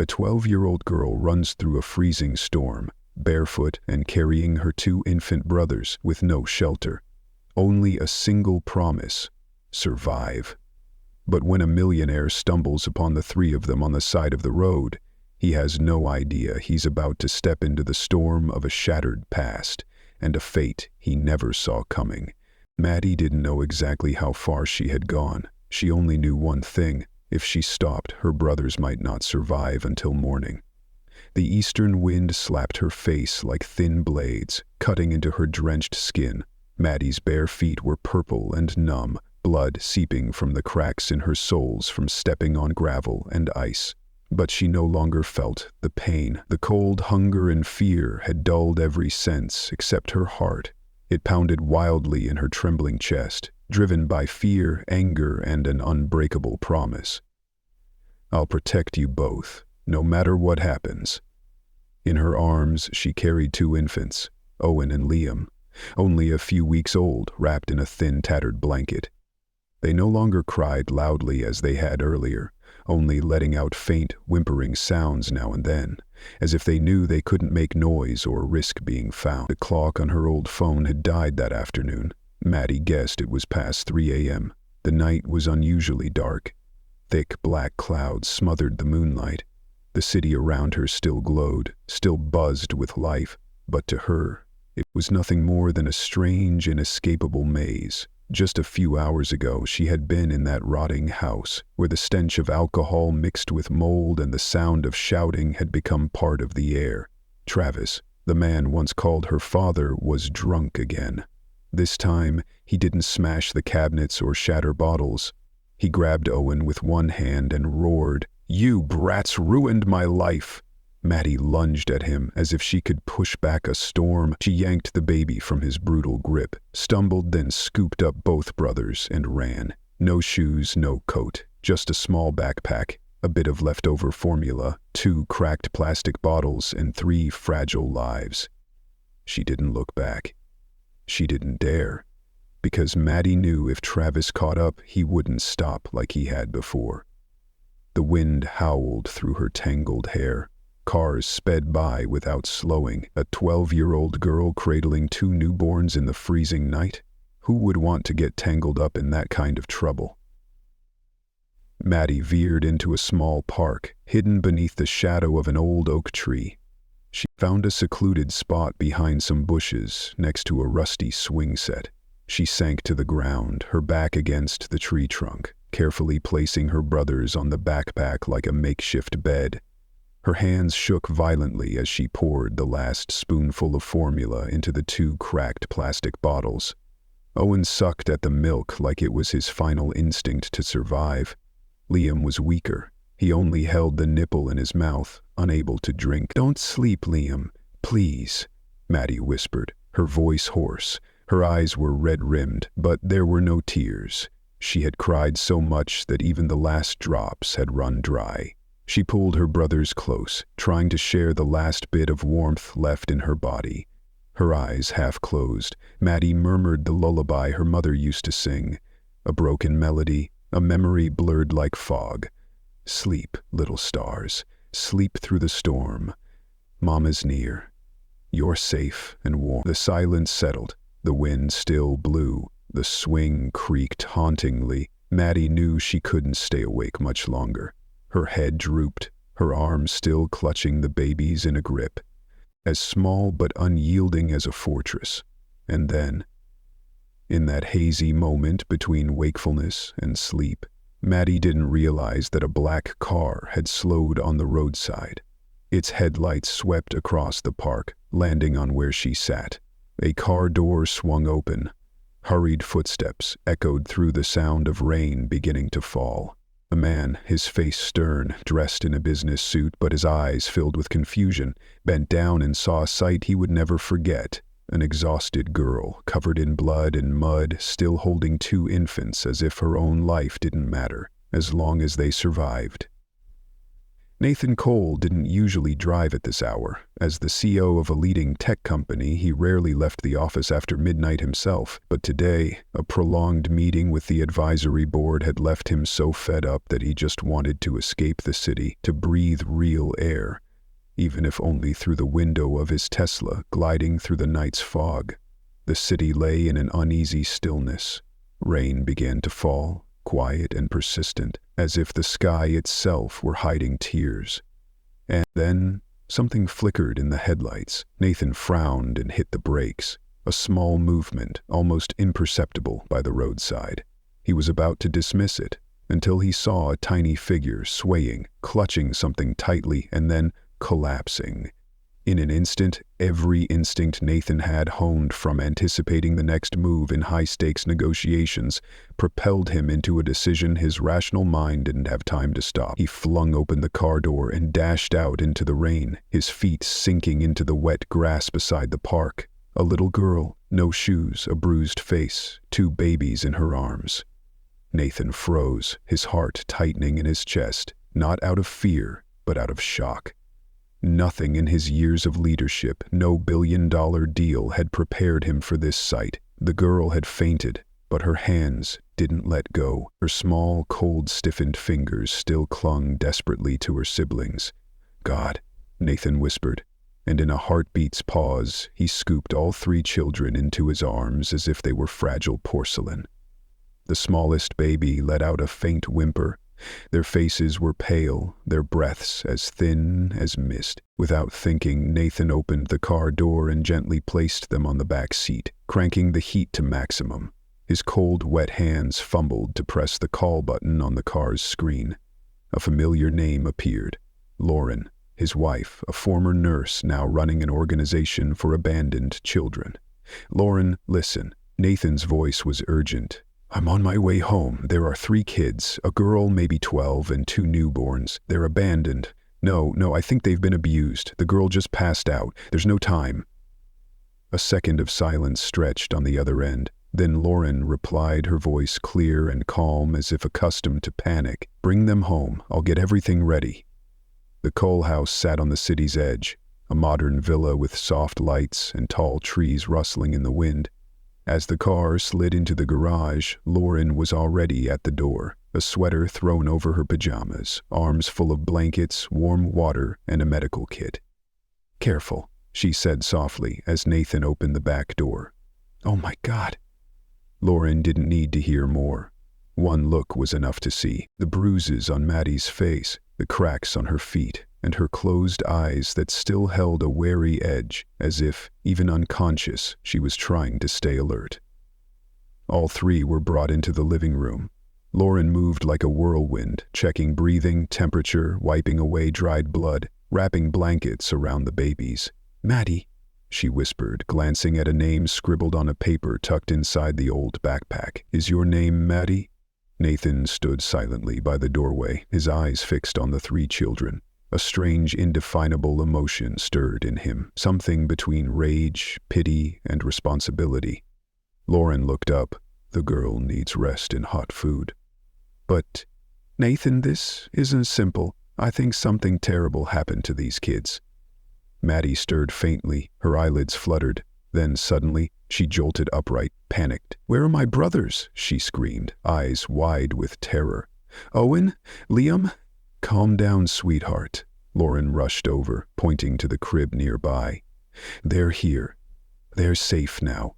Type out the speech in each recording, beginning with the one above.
A 12-year-old girl runs through a freezing storm, barefoot and carrying her 2 infant brothers with no shelter. Only a single promise: survive. But when a millionaire stumbles upon the 3 of them on the side of the road, he has no idea he's about to step into the storm of a shattered past and a fate he never saw coming. Maddie didn't know exactly how far she had gone. She only knew one thing: if she stopped, her brothers might not survive until morning. The eastern wind slapped her face like thin blades, cutting into her drenched skin. Maddie's bare feet were purple and numb, blood seeping from the cracks in her soles from stepping on gravel and ice. But she no longer felt the pain. The cold hunger and fear had dulled every sense except her heart. It pounded wildly in her trembling chest, driven by fear, anger, and an unbreakable promise. "I'll protect you both, no matter what happens." In her arms, she carried 2 infants, Owen and Liam, only a few weeks old, wrapped in a thin, tattered blanket. They no longer cried loudly as they had earlier, only letting out faint, whimpering sounds now and then, as if they knew they couldn't make noise or risk being found. The clock on her old phone had died that afternoon. Maddie guessed it was past 3 a.m. The night was unusually dark. Thick black clouds smothered the moonlight. The city around her still glowed, still buzzed with life, but to her, it was nothing more than a strange, inescapable maze. Just a few hours ago, she had been in that rotting house, where the stench of alcohol mixed with mold and the sound of shouting had become part of the air. Travis, the man once called her father, was drunk again. This time, he didn't smash the cabinets or shatter bottles. He grabbed Owen with one hand and roared, "You brats ruined my life!" Maddie lunged at him as if she could push back a storm. She yanked the baby from his brutal grip, stumbled, then scooped up both brothers and ran. No shoes, no coat, just a small backpack, a bit of leftover formula, 2 cracked plastic bottles, and 3 fragile lives. She didn't look back. She didn't dare, because Maddie knew if Travis caught up, he wouldn't stop like he had before. The wind howled through her tangled hair. Cars sped by without slowing. A 12-year-old girl cradling 2 newborns in the freezing night? Who would want to get tangled up in that kind of trouble? Maddie veered into a small park, hidden beneath the shadow of an old oak tree. She found a secluded spot behind some bushes next to a rusty swing set. She sank to the ground, her back against the tree trunk, carefully placing her brothers on the backpack like a makeshift bed. Her hands shook violently as she poured the last spoonful of formula into the 2 cracked plastic bottles. Owen sucked at the milk like it was his final instinct to survive. Liam was weaker. He only held the nipple in his mouth, unable to drink. "Don't sleep, Liam, please," Maddie whispered, her voice hoarse. Her eyes were red-rimmed, but there were no tears. She had cried so much that even the last drops had run dry. She pulled her brothers close, trying to share the last bit of warmth left in her body. Her eyes half closed, Maddie murmured the lullaby her mother used to sing, a broken melody, a memory blurred like fog. "Sleep, little stars, sleep through the storm. Mama's near. You're safe and warm." The silence settled. The wind still blew. The swing creaked hauntingly. Maddie knew she couldn't stay awake much longer. Her head drooped, her arms still clutching the babies in a grip, as small but unyielding as a fortress. And then, in that hazy moment between wakefulness and sleep, Maddie didn't realize that a black car had slowed on the roadside. Its headlights swept across the park, landing on where she sat. A car door swung open. Hurried footsteps echoed through the sound of rain beginning to fall. A man, his face stern, dressed in a business suit but his eyes filled with confusion, bent down and saw a sight he would never forget. An exhausted girl, covered in blood and mud, still holding 2 infants as if her own life didn't matter, as long as they survived. Nathan Cole didn't usually drive at this hour. As the CEO of a leading tech company, he rarely left the office after midnight himself. But today, a prolonged meeting with the advisory board had left him so fed up that he just wanted to escape the city, to breathe real air, even if only through the window of his Tesla, gliding through the night's fog. The city lay in an uneasy stillness. Rain began to fall, quiet and persistent, as if the sky itself were hiding tears. And then something flickered in the headlights. Nathan frowned and hit the brakes, a small movement, almost imperceptible by the roadside. He was about to dismiss it, until he saw a tiny figure swaying, clutching something tightly, and then collapsing. In an instant, every instinct Nathan had honed from anticipating the next move in high-stakes negotiations propelled him into a decision his rational mind didn't have time to stop. He flung open the car door and dashed out into the rain, his feet sinking into the wet grass beside the park. A little girl, no shoes, a bruised face, 2 babies in her arms. Nathan froze, his heart tightening in his chest, not out of fear, but out of shock. Nothing in his years of leadership, no billion-dollar deal had prepared him for this sight. The girl had fainted, but her hands didn't let go. Her small, cold, stiffened fingers still clung desperately to her siblings. "God," Nathan whispered, and in a heartbeat's pause, he scooped all 3 children into his arms as if they were fragile porcelain. The smallest baby let out a faint whimper. Their faces were pale, their breaths as thin as mist. Without thinking, Nathan opened the car door and gently placed them on the back seat, cranking the heat to maximum. His cold, wet hands fumbled to press the call button on the car's screen. A familiar name appeared. Lauren, his wife, a former nurse now running an organization for abandoned children. "Lauren, listen." Nathan's voice was urgent. "I'm on my way home. There are 3 kids, a girl maybe 12 and 2 newborns. They're abandoned. No, I think they've been abused. The girl just passed out. There's no time." A second of silence stretched on the other end. Then Lauren replied, her voice clear and calm as if accustomed to panic. "Bring them home. I'll get everything ready." The Cole house sat on the city's edge, a modern villa with soft lights and tall trees rustling in the wind. As the car slid into the garage, Lauren was already at the door, a sweater thrown over her pajamas, arms full of blankets, warm water, and a medical kit. "Careful," she said softly as Nathan opened the back door. "Oh my God." Lauren didn't need to hear more. One look was enough to see the bruises on Maddie's face, the cracks on her feet, and her closed eyes that still held a wary edge, as if, even unconscious, she was trying to stay alert. All 3 were brought into the living room. Lauren moved like a whirlwind, checking breathing, temperature, wiping away dried blood, wrapping blankets around the babies. "Maddie," she whispered, glancing at a name scribbled on a paper tucked inside the old backpack. "Is your name Maddie?" Nathan stood silently by the doorway, his eyes fixed on the 3 children. A strange, indefinable emotion stirred in him, something between rage, pity, and responsibility. Lauren looked up. "The girl needs rest and hot food." "But, Nathan, this isn't simple. I think something terrible happened to these kids." Maddie stirred faintly, her eyelids fluttered. Then suddenly, she jolted upright, panicked. "Where are my brothers?" she screamed, eyes wide with terror. "Owen? Liam?" "Calm down, sweetheart." Lauren rushed over, pointing to the crib nearby. "They're here. They're safe now."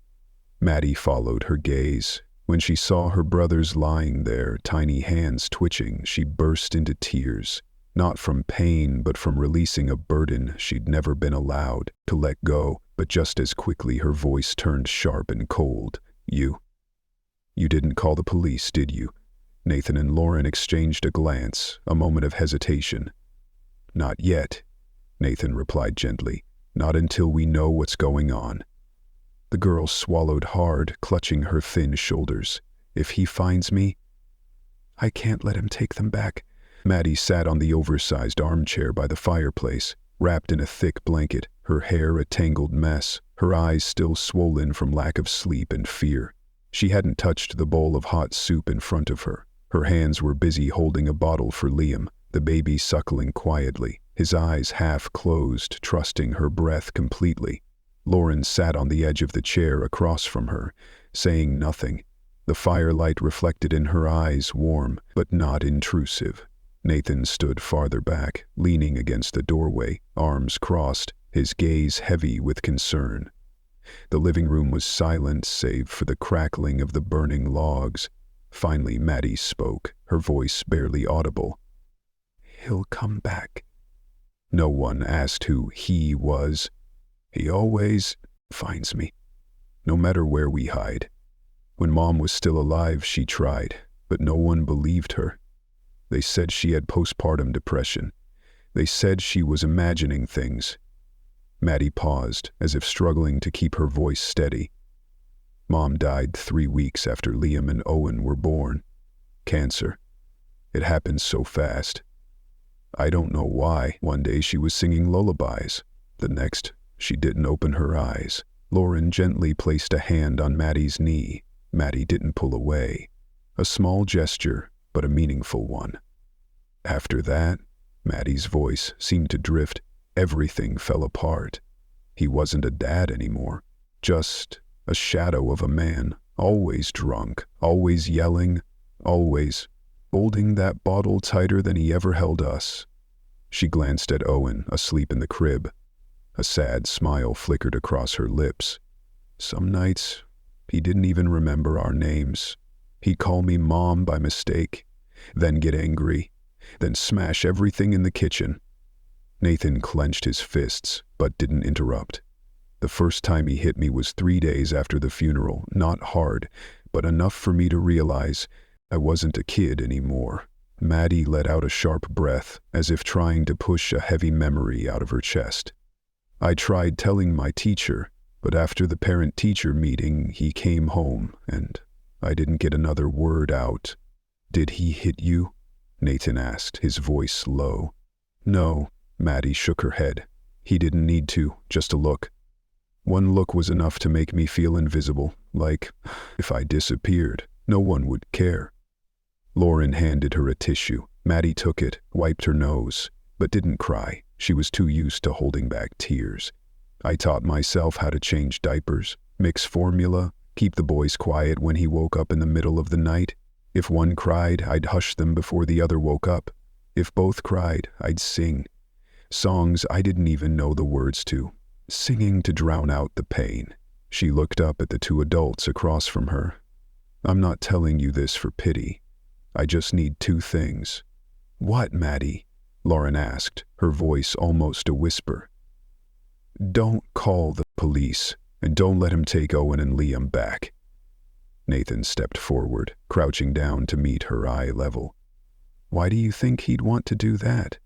Maddie followed her gaze. When she saw her brothers lying there, tiny hands twitching, she burst into tears. Not from pain, but from releasing a burden she'd never been allowed to let go. But just as quickly her voice turned sharp and cold. You didn't call the police, did you?" Nathan and Lauren exchanged a glance, a moment of hesitation. "Not yet," Nathan replied gently. "Not until we know what's going on." The girl swallowed hard, clutching her thin shoulders. "If he finds me—" "I can't let him take them back." Maddie sat on the oversized armchair by the fireplace, wrapped in a thick blanket, her hair a tangled mess, her eyes still swollen from lack of sleep and fear. She hadn't touched the bowl of hot soup in front of her. Her hands were busy holding a bottle for Liam, the baby suckling quietly, his eyes half closed, trusting her breath completely. Lauren sat on the edge of the chair across from her, saying nothing. The firelight reflected in her eyes, warm but not intrusive. Nathan stood farther back, leaning against the doorway, arms crossed, his gaze heavy with concern. The living room was silent save for the crackling of the burning logs. Finally, Maddie spoke, her voice barely audible. "He'll come back." No one asked who he was. "He always finds me, no matter where we hide." When Mom was still alive, she tried, but no one believed her. They said she had postpartum depression. They said she was imagining things. Maddie paused, as if struggling to keep her voice steady. Mom died 3 weeks after Liam and Owen were born. Cancer. It happened so fast. I don't know why. One day she was singing lullabies. The next, she didn't open her eyes. Lauren gently placed a hand on Maddie's knee. Maddie didn't pull away. A small gesture, but a meaningful one. After that, Maddie's voice seemed to drift. Everything fell apart. He wasn't a dad anymore, just a shadow of a man, always drunk, always yelling, always holding that bottle tighter than he ever held us. She glanced at Owen, asleep in the crib. A sad smile flickered across her lips. Some nights, he didn't even remember our names. He'd call me Mom by mistake, then get angry, then smash everything in the kitchen. Nathan clenched his fists, but didn't interrupt. The first time he hit me was 3 days after the funeral, not hard, but enough for me to realize I wasn't a kid anymore. Maddie let out a sharp breath, as if trying to push a heavy memory out of her chest. I tried telling my teacher, but after the parent-teacher meeting, he came home, and I didn't get another word out. "Did he hit you?" Nathan asked, his voice low. "No," Maddie shook her head. "He didn't need to, just a look. One look was enough to make me feel invisible, like if I disappeared, no one would care." Lauren handed her a tissue. Maddie took it, wiped her nose, but didn't cry. She was too used to holding back tears. I taught myself how to change diapers, mix formula, keep the boys quiet when he woke up in the middle of the night. If one cried, I'd hush them before the other woke up. If both cried, I'd sing. Songs I didn't even know the words to, singing to drown out the pain. She looked up at the 2 adults across from her. "I'm not telling you this for pity. I just need 2 things." "What, Maddie?" Lauren asked, her voice almost a whisper. "Don't call the police, and don't let him take Owen and Liam back." Nathan stepped forward, crouching down to meet her eye level. "Why do you think he'd want to do that?"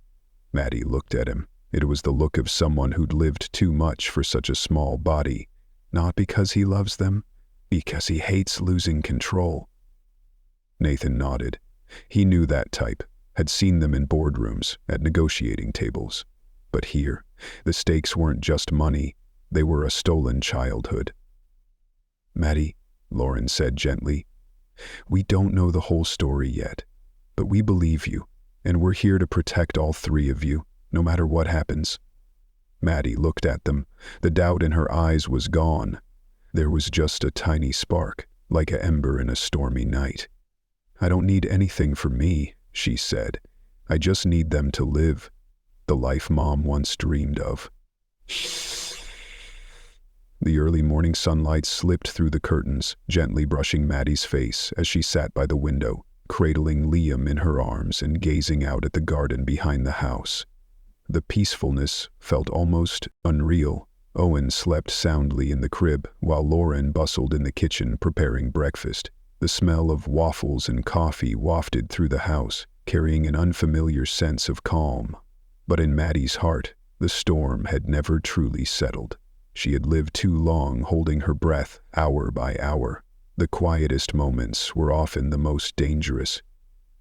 Maddie looked at him. It was the look of someone who'd lived too much for such a small body. Not because he loves them, because he hates losing control. Nathan nodded. He knew that type, had seen them in boardrooms, at negotiating tables. But here, the stakes weren't just money, they were a stolen childhood. "Maddie," Lauren said gently, "we don't know the whole story yet, but we believe you, and we're here to protect all 3 of you, no matter what happens." Maddie looked at them. The doubt in her eyes was gone. There was just a tiny spark, like an ember in a stormy night. "I don't need anything for me," she said. "I just need them to live the life Mom once dreamed of." The early morning sunlight slipped through the curtains, gently brushing Maddie's face as she sat by the window, cradling Liam in her arms and gazing out at the garden behind the house. The peacefulness felt almost unreal. Owen slept soundly in the crib, while Lauren bustled in the kitchen preparing breakfast. The smell of waffles and coffee wafted through the house, carrying an unfamiliar sense of calm. But in Maddie's heart, the storm had never truly settled. She had lived too long holding her breath, hour by hour. The quietest moments were often the most dangerous.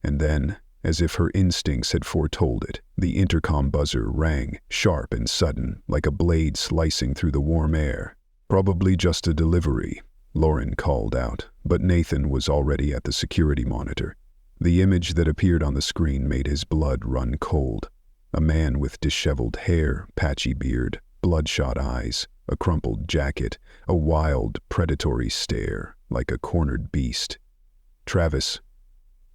And then, as if her instincts had foretold it, the intercom buzzer rang, sharp and sudden, like a blade slicing through the warm air. "Probably just a delivery," Lauren called out, but Nathan was already at the security monitor. The image that appeared on the screen made his blood run cold. A man with disheveled hair, patchy beard, bloodshot eyes, a crumpled jacket, a wild, predatory stare, like a cornered beast. Travis.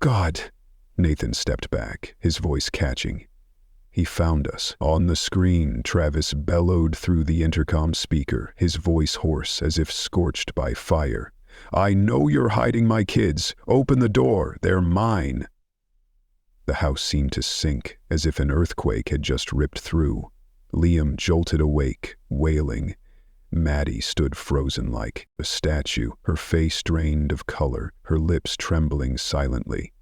God! Nathan stepped back, his voice catching. He found us. On the screen, Travis bellowed through the intercom speaker, his voice hoarse as if scorched by fire. I know you're hiding my kids. Open the door. They're mine. The house seemed to sink, as if an earthquake had just ripped through. Liam jolted awake, wailing. Maddie stood frozen like a statue, her face drained of color, her lips trembling silently.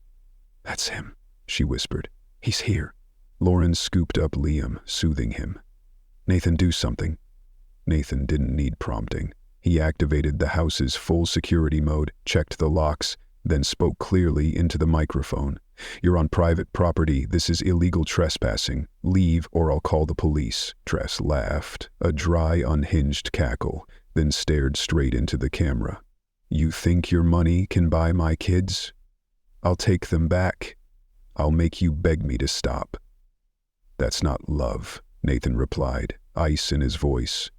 That's him, she whispered. He's here. Lauren scooped up Liam, soothing him. Nathan, do something. Nathan didn't need prompting. He activated the house's full security mode, checked the locks, then spoke clearly into the microphone. You're on private property. This is illegal trespassing. Leave or I'll call the police. Tress laughed, a dry, unhinged cackle, then stared straight into the camera. You think your money can buy my kids? I'll take them back. I'll make you beg me to stop. That's not love, Nathan replied, ice in his voice.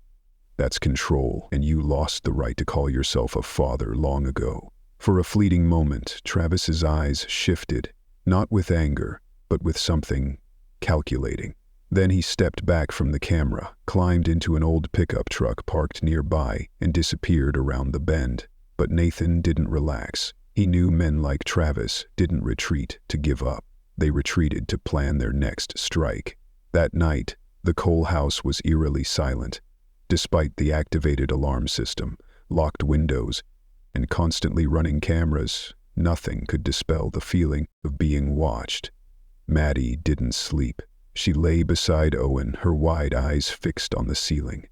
That's control, and you lost the right to call yourself a father long ago. For a fleeting moment, Travis's eyes shifted, not with anger, but with something calculating. Then he stepped back from the camera, climbed into an old pickup truck parked nearby, and disappeared around the bend. But Nathan didn't relax. He knew men like Travis didn't retreat to give up. They retreated to plan their next strike. That night, the Cole house was eerily silent. Despite the activated alarm system, locked windows, and constantly running cameras, nothing could dispel the feeling of being watched. Maddie didn't sleep. She lay beside Owen, her wide eyes fixed on the ceiling.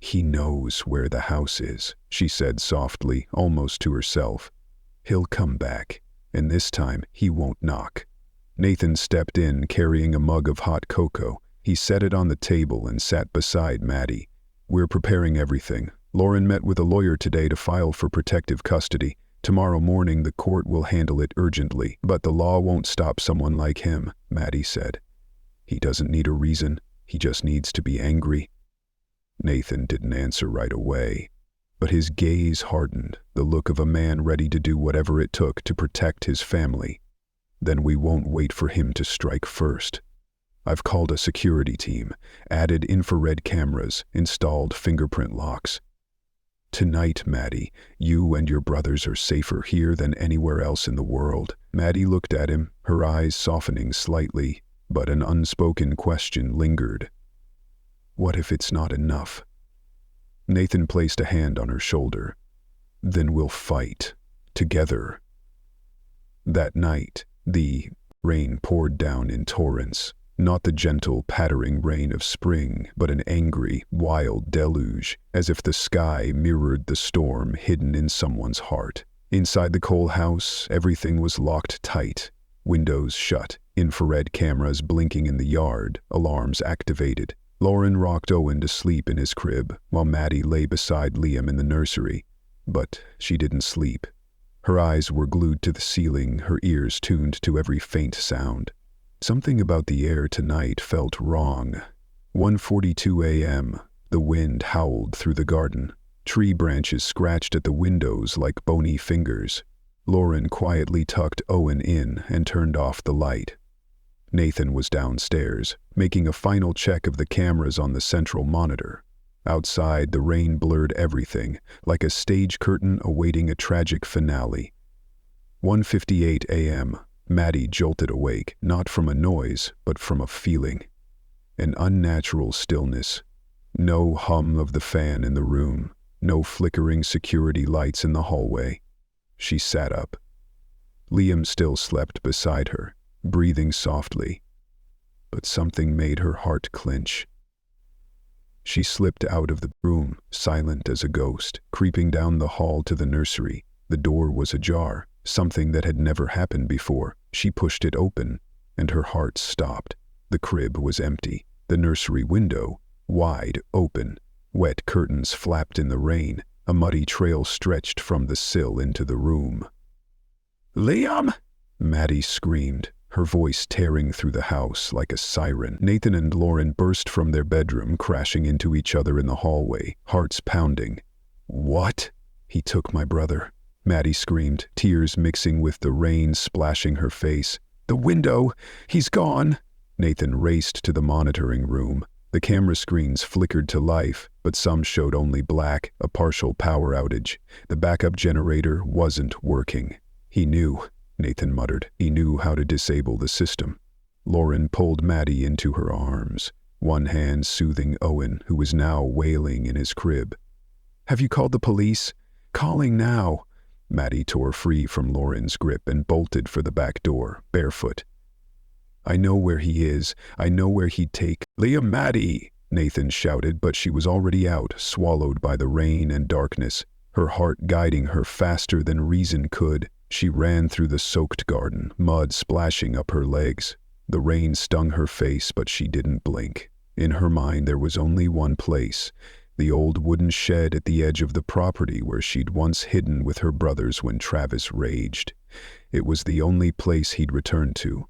He knows where the house is, she said softly, almost to herself. He'll come back, and this time he won't knock. Nathan stepped in, carrying a mug of hot cocoa. He set it on the table and sat beside Maddie. We're preparing everything. Lauren met with a lawyer today to file for protective custody. Tomorrow morning the court will handle it urgently, but the law won't stop someone like him, Maddie said. He doesn't need a reason. He just needs to be angry. Nathan didn't answer right away, but his gaze hardened, the look of a man ready to do whatever it took to protect his family. Then we won't wait for him to strike first. I've called a security team, added infrared cameras, installed fingerprint locks. Tonight, Maddie, you and your brothers are safer here than anywhere else in the world. Maddie looked at him, her eyes softening slightly, but an unspoken question lingered. What if it's not enough? Nathan placed a hand on her shoulder. Then we'll fight. Together. That night, the rain poured down in torrents. Not the gentle, pattering rain of spring, but an angry, wild deluge, as if the sky mirrored the storm hidden in someone's heart. Inside the Cole house, everything was locked tight. Windows shut, infrared cameras blinking in the yard, alarms activated. Lauren rocked Owen to sleep in his crib, while Maddie lay beside Liam in the nursery. But she didn't sleep. Her eyes were glued to the ceiling, her ears tuned to every faint sound. Something about the air tonight felt wrong. 1:42 a.m., the wind howled through the garden. Tree branches scratched at the windows like bony fingers. Lauren quietly tucked Owen in and turned off the light. Nathan was downstairs, making a final check of the cameras on the central monitor. Outside, the rain blurred everything, like a stage curtain awaiting a tragic finale. 1:58 a.m., Maddie jolted awake, not from a noise, but from a feeling. An unnatural stillness. No hum of the fan in the room, no flickering security lights in the hallway. She sat up. Liam still slept beside her, breathing softly, but something made her heart clench. She slipped out of the room, silent as a ghost, creeping down the hall to the nursery. The door was ajar, something that had never happened before. She pushed it open, and her heart stopped. The crib was empty, the nursery window wide open. Wet curtains flapped in the rain. A muddy trail stretched from the sill into the room. "Liam!" Maddie screamed, her voice tearing through the house like a siren. Nathan and Lauren burst from their bedroom, crashing into each other in the hallway, hearts pounding. "What?" "He took my brother," Maddie screamed, tears mixing with the rain splashing her face. "The window! He's gone!" Nathan raced to the monitoring room. The camera screens flickered to life, but some showed only black, a partial power outage. The backup generator wasn't working. "He knew," Nathan muttered. "He knew how to disable the system." Lauren pulled Maddie into her arms, one hand soothing Owen, who was now wailing in his crib. "Have you called the police?" "Calling now." Maddie tore free from Lauren's grip and bolted for the back door, barefoot. "I know where he is. I know where he'd take—" "Liam, Maddie!" Nathan shouted, but she was already out, swallowed by the rain and darkness, her heart guiding her faster than reason could. She ran through the soaked garden, mud splashing up her legs. The rain stung her face, but she didn't blink. In her mind there was only one place, the old wooden shed at the edge of the property where she'd once hidden with her brothers when Travis raged. It was the only place he'd return to.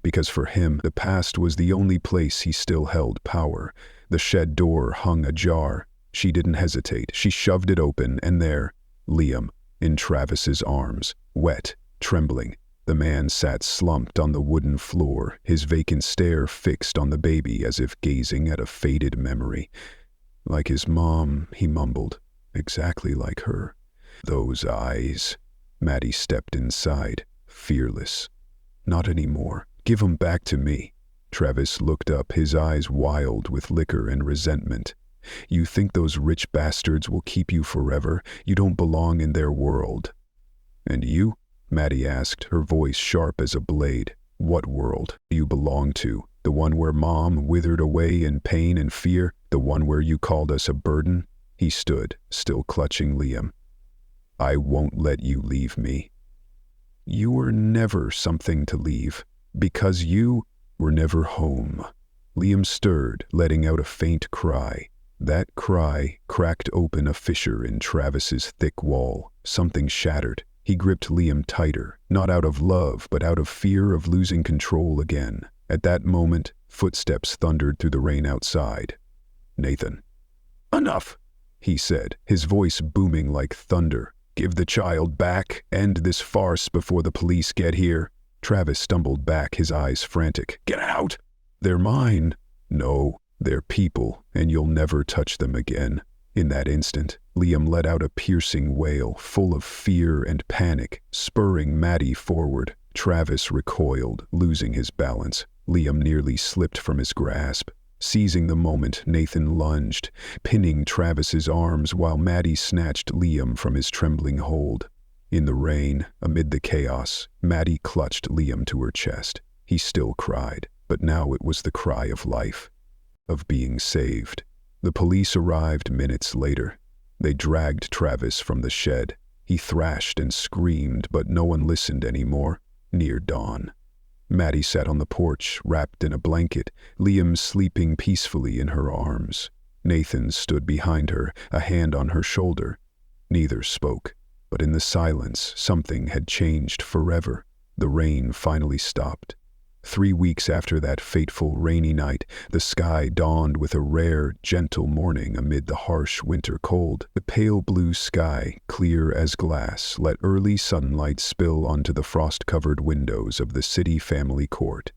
Because for him, the past was the only place he still held power. The shed door hung ajar. She didn't hesitate. She shoved it open, and there, Liam, in Travis's arms, wet, trembling. The man sat slumped on the wooden floor, his vacant stare fixed on the baby as if gazing at a faded memory. "Like his mom," he mumbled. "Exactly like her. Those eyes." Maddie stepped inside, fearless. "Not anymore. Give 'em back to me." Travis looked up, his eyes wild with liquor and resentment. "You think those rich bastards will keep you forever? You don't belong in their world." "And you?" Maddie asked, her voice sharp as a blade. "What world do you belong to? The one where Mom withered away in pain and fear? The one where you called us a burden?" He stood, still clutching Liam. "I won't let you leave me." "You were never something to leave. Because you were never home." Liam stirred, letting out a faint cry. That cry cracked open a fissure in Travis's thick wall. Something shattered. He gripped Liam tighter, not out of love, but out of fear of losing control again. At that moment, footsteps thundered through the rain outside. "Nathan." "Enough," he said, his voice booming like thunder. "Give the child back. End this farce before the police get here." Travis stumbled back, his eyes frantic. "Get out!" "They're mine." "No, they're people, and you'll never touch them again." In that instant, Liam let out a piercing wail, full of fear and panic, spurring Maddie forward. Travis recoiled, losing his balance. Liam nearly slipped from his grasp. Seizing the moment, Nathan lunged, pinning Travis's arms while Maddie snatched Liam from his trembling hold. In the rain, amid the chaos, Maddie clutched Liam to her chest. He still cried, but now it was the cry of life, of being saved. The police arrived minutes later. They dragged Travis from the shed. He thrashed and screamed, but no one listened anymore. Near dawn, Maddie sat on the porch, wrapped in a blanket, Liam sleeping peacefully in her arms. Nathan stood behind her, a hand on her shoulder. Neither spoke, but in the silence, something had changed forever. The rain finally stopped. 3 weeks after that fateful rainy night, the sky dawned with a rare, gentle morning amid the harsh winter cold. The pale blue sky, clear as glass, let early sunlight spill onto the frost-covered windows of the city family court.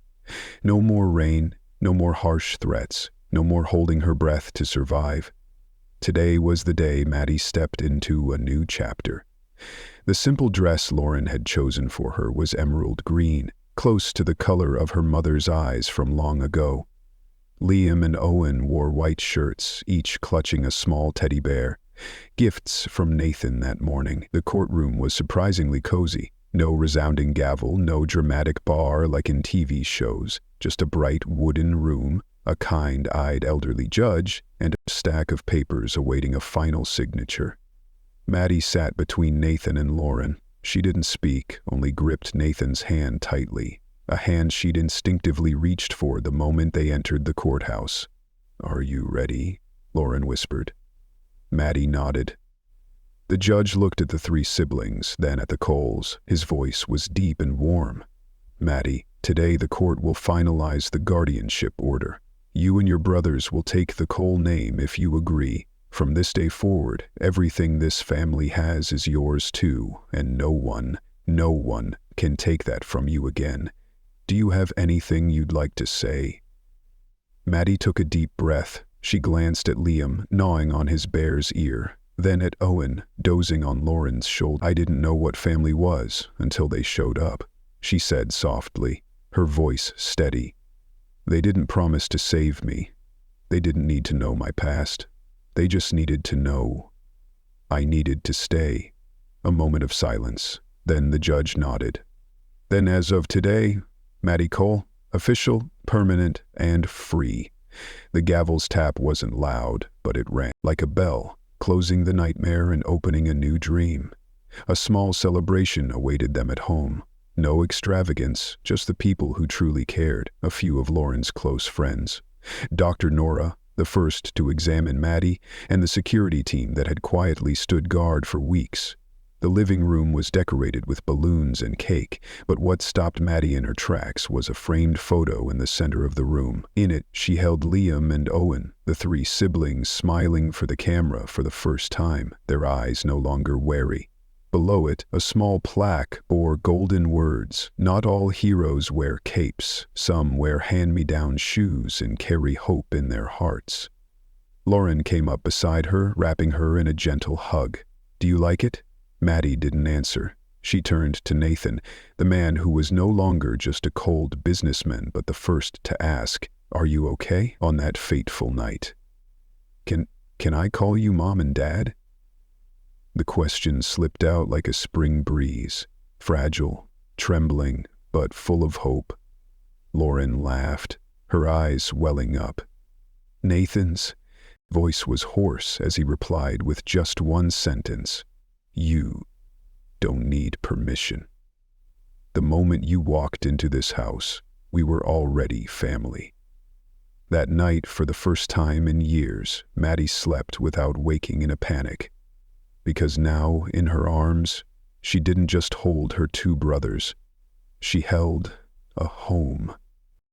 No more rain, no more harsh threats, no more holding her breath to survive. Today was the day Maddie stepped into a new chapter. The simple dress Lauren had chosen for her was emerald green, close to the color of her mother's eyes from long ago. Liam and Owen wore white shirts, each clutching a small teddy bear. Gifts from Nathan that morning. The courtroom was surprisingly cozy. No resounding gavel, no dramatic bar like in TV shows. Just a bright wooden room, a kind-eyed elderly judge, and a stack of papers awaiting a final signature. Maddie sat between Nathan and Lauren. She didn't speak, only gripped Nathan's hand tightly, a hand she'd instinctively reached for the moment they entered the courthouse. "Are you ready?" Lauren whispered. Maddie nodded. The judge looked at the 3 siblings, then at the Coles. His voice was deep and warm. Maddie, today the court will finalize the guardianship order. You and your brothers will take the Cole name if you agree. From this day forward, everything this family has is yours too, and no one can take that from you again. Do you have anything you'd like to say?" Maddie took a deep breath. She glanced at Liam, gnawing on his bear's ear, then at Owen, dozing on Lauren's shoulder. "I didn't know what family was until they showed up," she said softly, her voice steady. "They didn't promise to save me. They didn't need to know my past. They just needed to know I needed to stay." A moment of silence. Then the judge nodded. "Then as of today, Maddie Cole, official, permanent, and free." The gavel's tap wasn't loud, but it rang like a bell, closing the nightmare and opening a new dream. A small celebration awaited them at home. No extravagance, just the people who truly cared, a few of Lauren's close friends. Dr. Nora, the first to examine Maddie, and the security team that had quietly stood guard for weeks. The living room was decorated with balloons and cake, but what stopped Maddie in her tracks was a framed photo in the center of the room. In it, she held Liam and Owen, the three siblings smiling for the camera for the first time, their eyes no longer wary. Below it, a small plaque bore golden words, "Not all heroes wear capes. Some wear hand-me-down shoes and carry hope in their hearts." Lauren came up beside her, wrapping her in a gentle hug. "Do you like it?" Maddie didn't answer. She turned to Nathan, the man who was no longer just a cold businessman but the first to ask, "Are you okay on that fateful night? Can I call you Mom and Dad?" The question slipped out like a spring breeze, fragile, trembling, but full of hope. Lauren laughed, her eyes welling up. Nathan's voice was hoarse as he replied with just one sentence. "You don't need permission. The moment you walked into this house, we were already family." That night, for the first time in years, Maddie slept without waking in a panic. Because now, in her arms, she didn't just hold her two brothers. She held a home.